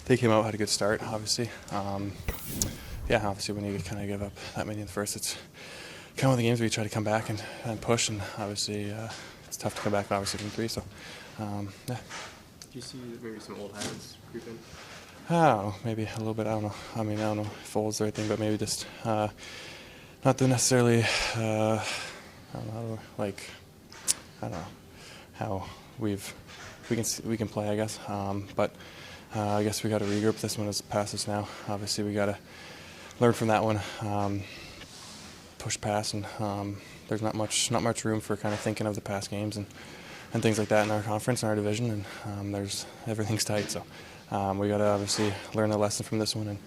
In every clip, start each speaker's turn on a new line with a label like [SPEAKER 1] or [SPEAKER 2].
[SPEAKER 1] they came out, had a good start, obviously. Yeah, obviously when you kind of give up that many in the first, it's kind of one of the games where you try to come back and push, and obviously it's tough to come back, obviously, from 3. So, yeah.
[SPEAKER 2] Do you see maybe some old habits creeping?
[SPEAKER 1] I don't know, maybe a little bit. I don't know. I mean, I don't know if old's the right thing, but maybe just not the necessarily. I don't know, like I don't know how we can play, I guess. But I guess we got to regroup. This one has passed us now. Obviously, we got to learn from that one. Push past, and there's not much room for kind of thinking of the past games and things like that in our conference, in our division, and everything's tight. So we got to obviously learn the lesson from this one and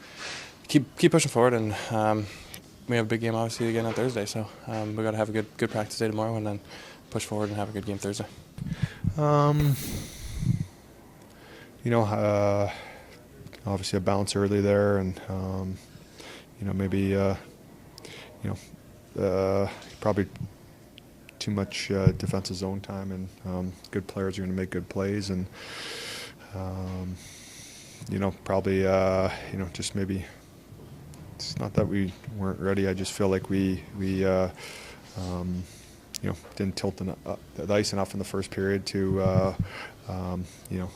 [SPEAKER 1] keep pushing forward. And we have a big game obviously again on Thursday, so we got to have a good practice day tomorrow and then push forward and have a good game Thursday.
[SPEAKER 3] Obviously a bounce early there, and maybe probably too much defensive zone time, and good players are going to make good plays, and probably just maybe it's not that we weren't ready. I just feel like we didn't tilt the ice enough in the first period to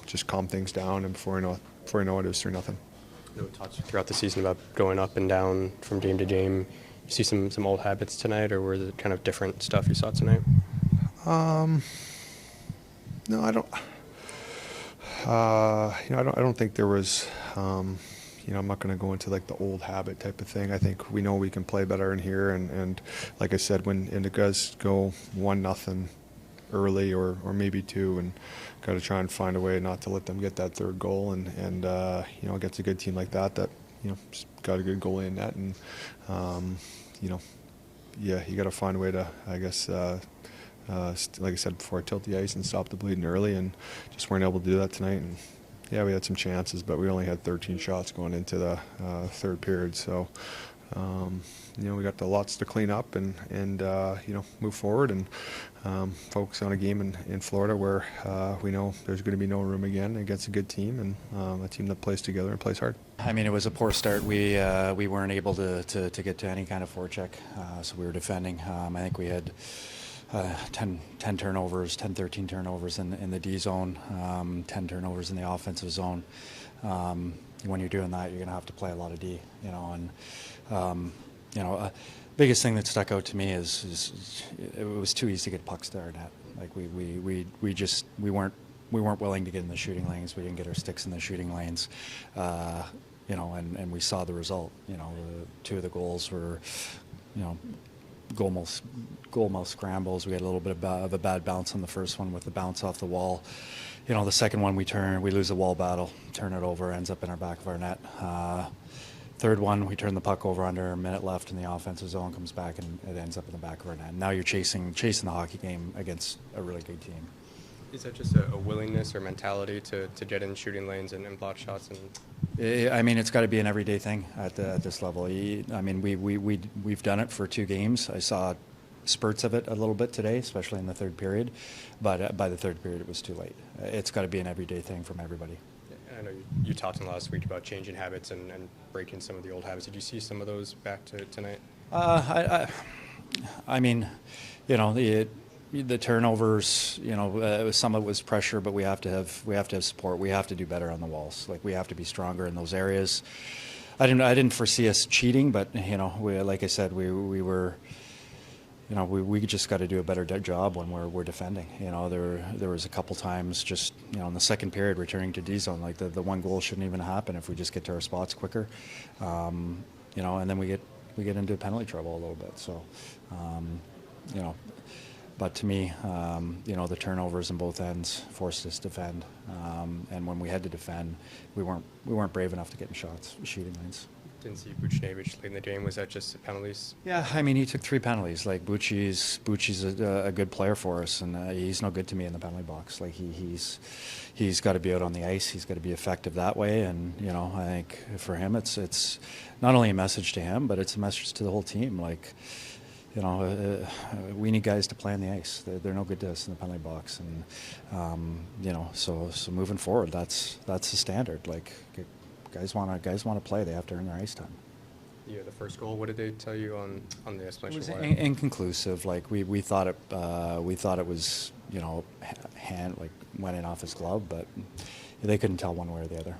[SPEAKER 3] just calm things down, and before I know it was 3-0.
[SPEAKER 2] No talks throughout the season about going up and down from game to game. You see some old habits tonight, or was it kind of different stuff you saw tonight?
[SPEAKER 3] No, I don't. I don't think there was. I'm not going to go into like the old habit type of thing. I think we know we can play better in here, and like I said, when the guys go 1-0 early or maybe 2, and got to try and find a way not to let them get that third goal, and against a good team like that got a good goalie in net, and you got to find a way to, I guess, like I said before, tilt the ice and stop the bleeding early, and just weren't able to do that tonight. And yeah, we had some chances, but we only had 13 shots going into the third period. So, we got lots to clean up and move forward and focus on a game in Florida where we know there's going to be no room again against a good team, and a team that plays together and plays hard.
[SPEAKER 4] I mean, it was a poor start. We weren't able to get to any kind of forecheck, so we were defending. I think we had 10 turnovers, 13 turnovers in the D zone, 10 turnovers in the offensive zone. When you're doing that, you're going to have to play a lot of D, biggest thing that stuck out to me is it was too easy to get pucks to our net. Like we weren't willing to get in the shooting lanes. We didn't get our sticks in the shooting lanes, and we saw the result. 2 of the goals were, goal mouth scrambles. We had a little bit of a bad bounce on the first one with the bounce off the wall. The second one we lose the wall battle, turn it over, ends up in our back of our net. Third one, we turn the puck over under a minute left in the offensive zone, comes back, and it ends up in the back of our net. Now you're chasing the hockey game against a really good team.
[SPEAKER 2] Is that just a willingness or mentality to get in shooting lanes and block shots?
[SPEAKER 4] I mean, it's got to be an everyday thing at this level. I mean, we've done it for 2 games. I saw spurts of it a little bit today, especially in the third period. But by the third period, it was too late. It's got to be an everyday thing from everybody.
[SPEAKER 2] I know you talked in the last week about changing habits and breaking some of the old habits. Did you see some of those back tonight?
[SPEAKER 4] I mean, the turnovers. Some of it was pressure, but we have to have support. We have to do better on the walls. Like we have to be stronger in those areas. I didn't foresee us cheating, but like I said, we were. We just got to do a better job when we're defending. There was a couple times just in the second period returning to D zone, like the one goal shouldn't even happen if we just get to our spots quicker, and then we get into penalty trouble a little bit. So, but to me, the turnovers on both ends forced us to defend, and when we had to defend, we weren't brave enough to get in shooting lanes.
[SPEAKER 2] Didn't see Buchnevich late in the game. Was that just the penalties?
[SPEAKER 4] Yeah, I mean, he took 3 penalties. Like Bucci's a good player for us, and he's no good to me in the penalty box. Like he's got to be out on the ice. He's got to be effective that way. And I think for him, it's not only a message to him, but it's a message to the whole team. Like we need guys to play on the ice. They're no good to us in the penalty box, and so moving forward, that's the standard. Like guys want to play. They have to earn their ice time.
[SPEAKER 2] Yeah, the first goal. What did they tell you on the
[SPEAKER 4] It
[SPEAKER 2] explanation?
[SPEAKER 4] was
[SPEAKER 2] why?
[SPEAKER 4] inconclusive. Like we thought it was, you know, hand like went in off his glove, but they couldn't tell one way or the other.